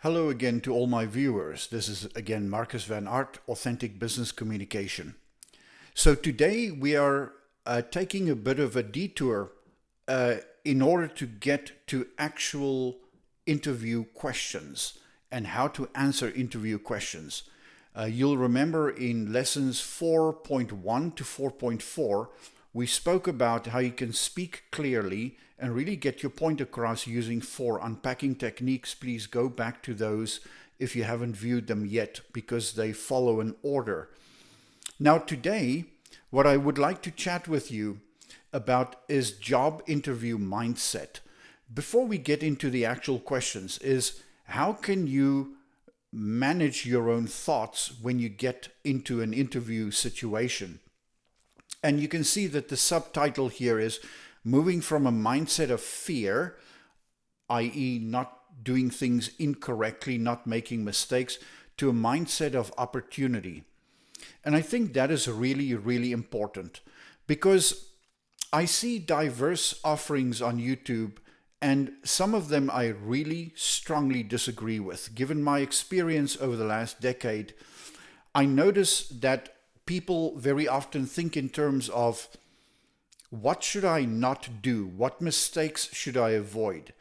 Hello again to all my viewers. This is again Marcus van Art, Authentic Business Communication. So today we are taking a bit of a detour in order to get to actual interview questions and how to answer interview questions. You'll remember in lessons 4.1 to 4.4, we spoke about how you can speak clearly and really get your point across using 4 unpacking techniques. Please go back to those if you haven't viewed them yet, because they follow an order. Now today, what I would like to chat with you about is job interview mindset. Before we get into the actual questions, is how can you manage your own thoughts when you get into an interview situation? And you can see that the subtitle here is moving from a mindset of fear, i.e. not doing things incorrectly, not making mistakes, to a mindset of opportunity. And I think that is really, really important, because I see diverse offerings on YouTube, and some of them I really strongly disagree with. Given my experience over the last decade, I notice that people very often think in terms of, what should I not do? What mistakes should I avoid?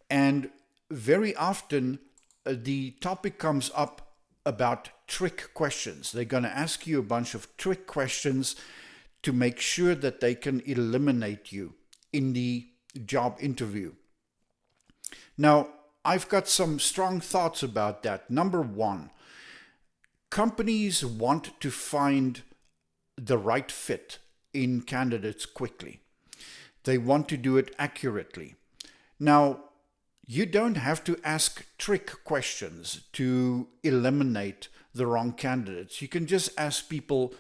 And very often the topic comes up about trick questions. They're going to ask you a bunch of trick questions to make sure that they can eliminate you in the job interview. Now, I've got some strong thoughts about that. Number one, companies want to find the right fit in candidates quickly. They want to do it accurately. Now, you don't have to ask trick questions to eliminate the wrong candidates. You can just ask people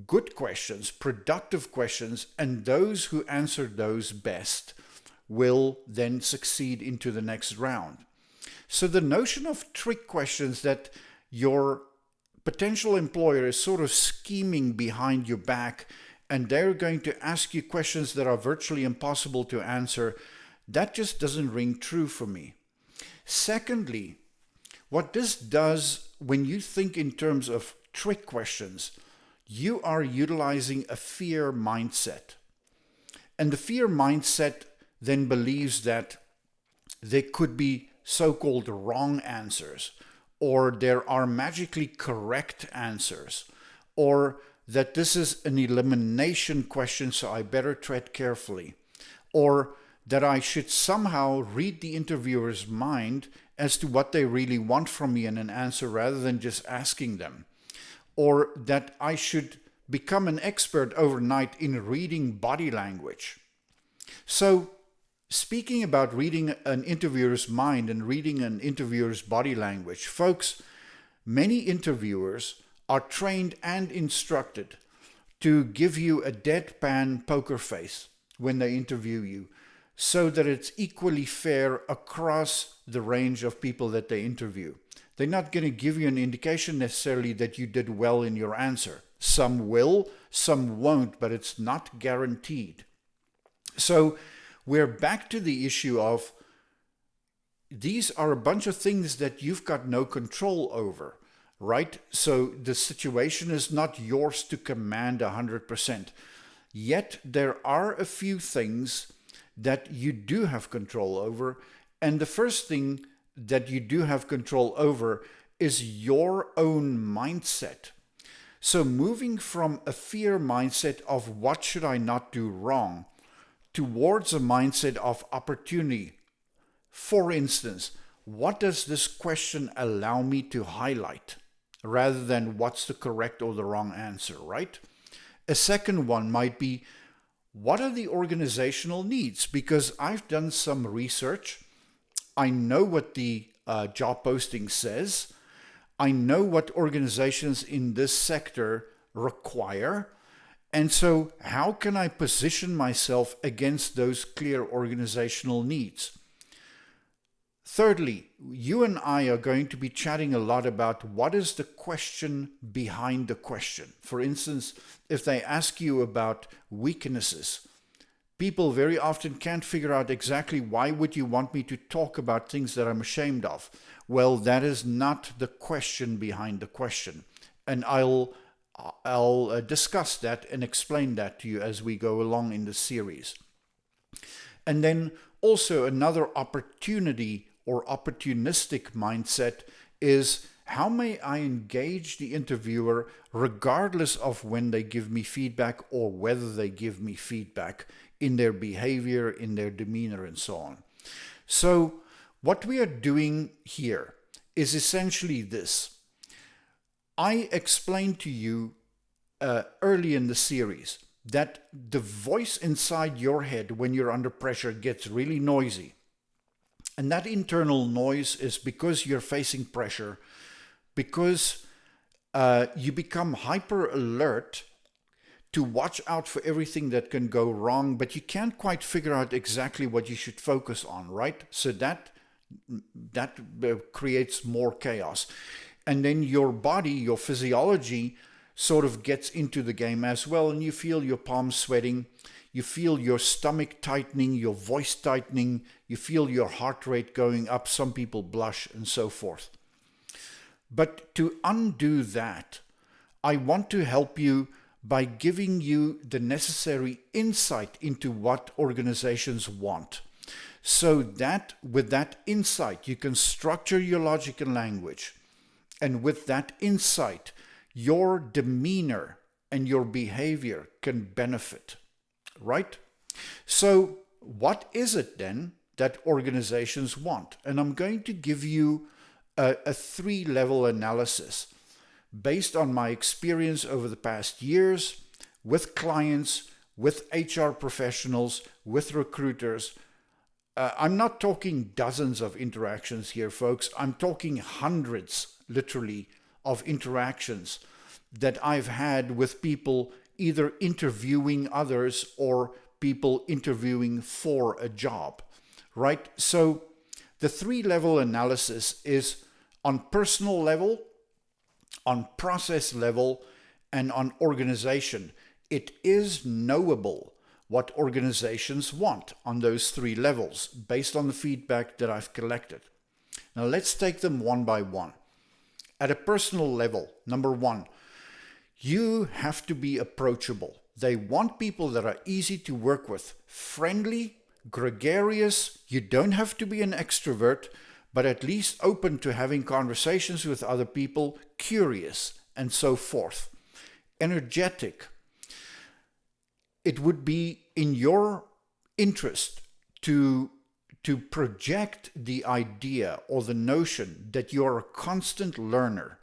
good questions, productive questions, and those who answer those best will then succeed into the next round. So the notion of trick questions, that your potential employer is sort of scheming behind your back and they're going to ask you questions that are virtually impossible to answer, that just doesn't ring true for me. Secondly, what this does, when you think in terms of trick questions, you are utilizing a fear mindset. And the fear mindset then believes that there could be so-called wrong answers, or there are magically correct answers, or that this is an elimination question, so I better tread carefully, or that I should somehow read the interviewer's mind as to what they really want from me in an answer rather than just asking them, or that I should become an expert overnight in reading body language. So, speaking about reading an interviewer's mind and reading an interviewer's body language, folks, many interviewers are trained and instructed to give you a deadpan poker face when they interview you, so that it's equally fair across the range of people that they interview. They're not going to give you an indication necessarily that you did well in your answer. Some will, some won't, but it's not guaranteed. So we're back to the issue of, these are a bunch of things that you've got no control over, right? So the situation is not yours to command 100%. Yet there are a few things that you do have control over. And the first thing that you do have control over is your own mindset. So moving from a fear mindset of what should I not do wrong towards a mindset of opportunity. For instance, what does this question allow me to highlight, rather than what's the correct or the wrong answer, right? A second one might be, what are the organizational needs? Because I've done some research. I know what the job posting says. I know what organizations in this sector require. And so how can I position myself against those clear organizational needs? Thirdly, you and I are going to be chatting a lot about what is the question behind the question. For instance, if they ask you about weaknesses, people very often can't figure out exactly why would you want me to talk about things that I'm ashamed of. Well, that is not the question behind the question. And I'll discuss that and explain that to you as we go along in the series. And then also another opportunity or opportunistic mindset is, how may I engage the interviewer regardless of when they give me feedback or whether they give me feedback in their behavior, in their demeanor, and so on. So what we are doing here is essentially this. I explained to you early in the series that the voice inside your head when you're under pressure gets really noisy. And that internal noise is because you're facing pressure, because you become hyper alert to watch out for everything that can go wrong, but you can't quite figure out exactly what you should focus on, right? So that creates more chaos. And then your body, your physiology sort of gets into the game as well, and you feel your palms sweating, you feel your stomach tightening, your voice tightening, you feel your heart rate going up, some people blush, and so forth. But to undo that, I want to help you by giving you the necessary insight into what organizations want. So that with that insight, you can structure your logic and language. And with that insight, your demeanor and your behavior can benefit, right? So what is it then that organizations want? And I'm going to give you a 3-level analysis based on my experience over the past years with clients, with HR professionals, with recruiters. I'm not talking dozens of interactions here, folks. I'm talking hundreds, literally, of interactions that I've had with people either interviewing others or people interviewing for a job, right? So the 3-level analysis is on personal level, on process level, and on organization. It is knowable what organizations want on those 3 levels based on the feedback that I've collected. Now let's take them one by one. At a personal level, number 1, you have to be approachable. They want people that are easy to work with, friendly, gregarious. You don't have to be an extrovert, but at least open to having conversations with other people, curious, and so forth. Energetic. It would be in your interest to project the idea or the notion that you're a constant learner,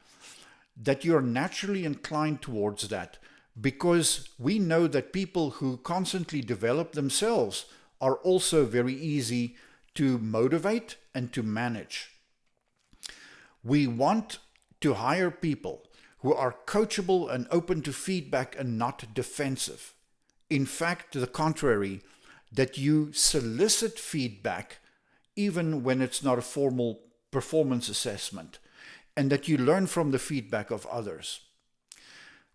that you're naturally inclined towards that, because we know that people who constantly develop themselves are also very easy to motivate and to manage. We want to hire people who are coachable and open to feedback and not defensive. In fact, to the contrary, that you solicit feedback even when it's not a formal performance assessment, and that you learn from the feedback of others.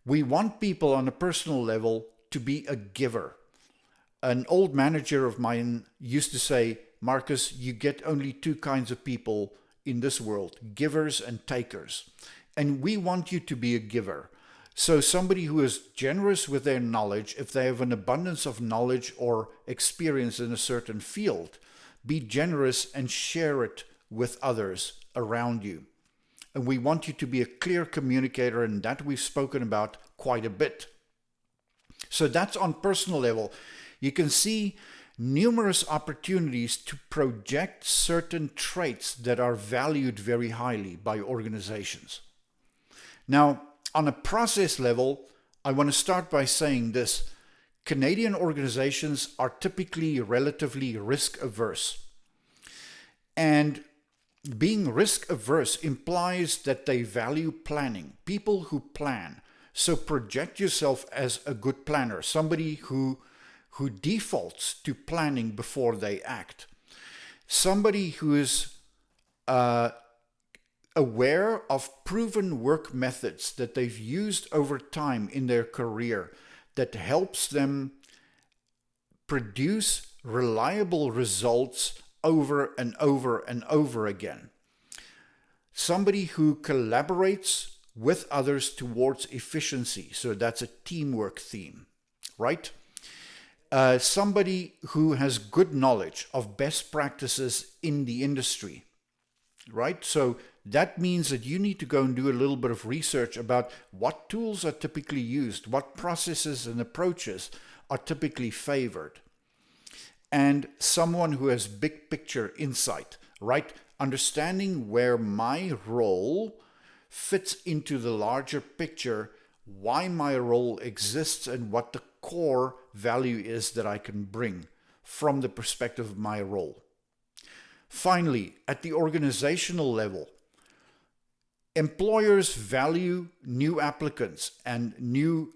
We want people on a personal level to be a giver. An old manager of mine used to say, Marcus, you get only 2 kinds of people in this world, givers and takers. And we want you to be a giver. So somebody who is generous with their knowledge, if they have an abundance of knowledge or experience in a certain field, be generous and share it with others around you. And we want you to be a clear communicator, and that we've spoken about quite a bit. So that's on personal level. You can see numerous opportunities to project certain traits that are valued very highly by organizations. Now, on a process level, I want to start by saying this. Canadian organizations are typically relatively risk averse. And being risk averse implies that they value planning, people who plan. So project yourself as a good planner, somebody who defaults to planning before they act. Somebody who is aware of proven work methods that they've used over time in their career that helps them produce reliable results over and over and over again. Somebody who collaborates with others towards efficiency. So that's a teamwork theme, right? Somebody who has good knowledge of best practices in the industry, right? So that means that you need to go and do a little bit of research about what tools are typically used, what processes and approaches are typically favored. And someone who has big picture insight, right? Understanding where my role fits into the larger picture, why my role exists, and what the core value is that I can bring from the perspective of my role. Finally, at the organizational level, employers value new applicants and new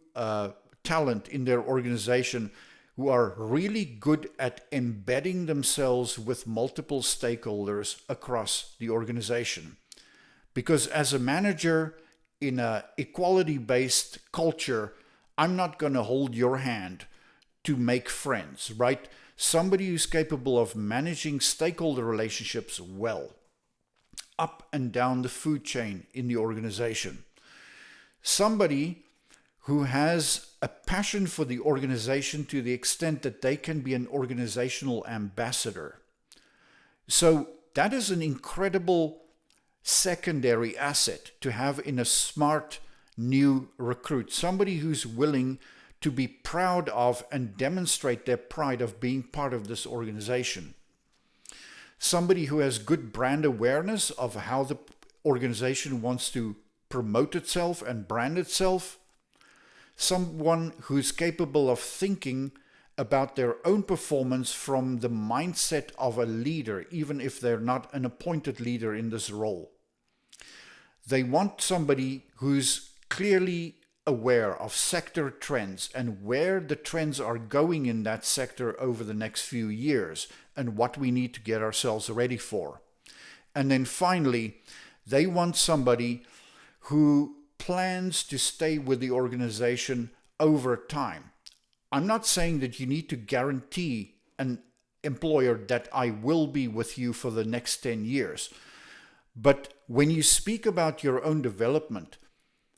talent in their organization who are really good at embedding themselves with multiple stakeholders across the organization. Because as a manager in an equality-based culture, I'm not going to hold your hand to make friends, right? Somebody who's capable of managing stakeholder relationships well, up and down the food chain in the organization. Somebody who has a passion for the organization to the extent that they can be an organizational ambassador. So that is an incredible secondary asset to have in a smart new recruit. Somebody who's willing to be proud of and demonstrate their pride of being part of this organization. Somebody who has good brand awareness of how the organization wants to promote itself and brand itself. Someone who's capable of thinking about their own performance from the mindset of a leader, even if they're not an appointed leader in this role. They want somebody who's clearly aware of sector trends and where the trends are going in that sector over the next few years and what we need to get ourselves ready for. And then finally, they want somebody who plans to stay with the organization over time. I'm not saying that you need to guarantee an employer that I will be with you for the next 10 years. But when you speak about your own development,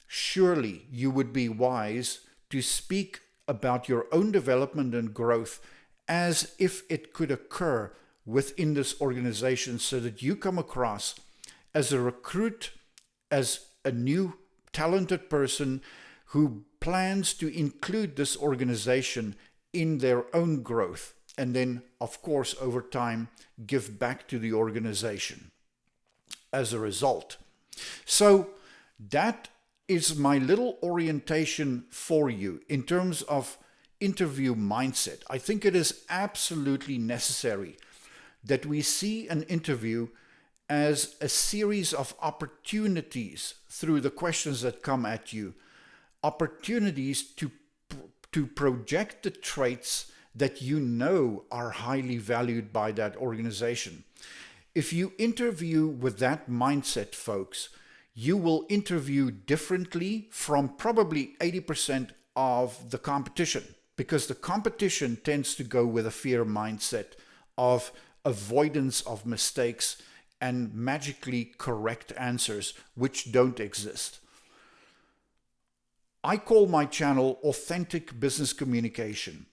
surely you would be wise to speak about your own development and growth as if it could occur within this organization, so that you come across as a recruit, as a new talented person who plans to include this organization in their own growth, and then, of course, over time, give back to the organization as a result. So that is my little orientation for you in terms of interview mindset. I think it is absolutely necessary that we see an interview as a series of opportunities through the questions that come at you, opportunities to project the traits that you know are highly valued by that organization. If you interview with that mindset, folks, you will interview differently from probably 80% of the competition, because the competition tends to go with a fear mindset of avoidance of mistakes and magically correct answers which don't exist. I call my channel Authentic Business Communication.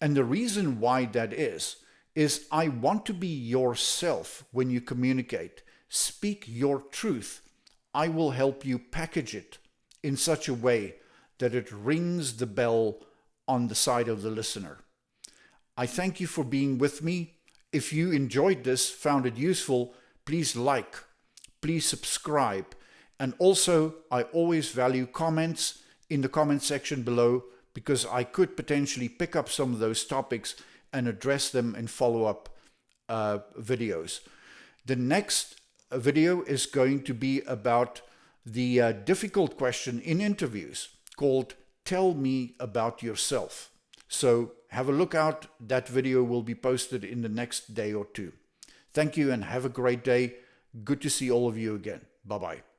And the reason why that is I want to be yourself when you communicate. Speak your truth. I will help you package it in such a way that it rings the bell on the side of the listener. I thank you for being with me. If you enjoyed this, found it useful, please like, please subscribe. And also, I always value comments in the comment section below, because I could potentially pick up some of those topics and address them in follow-up videos. The next video is going to be about the difficult question in interviews called Tell Me About Yourself. So have a look out. That video will be posted in the next day or two. Thank you and have a great day. Good to see all of you again. Bye-bye.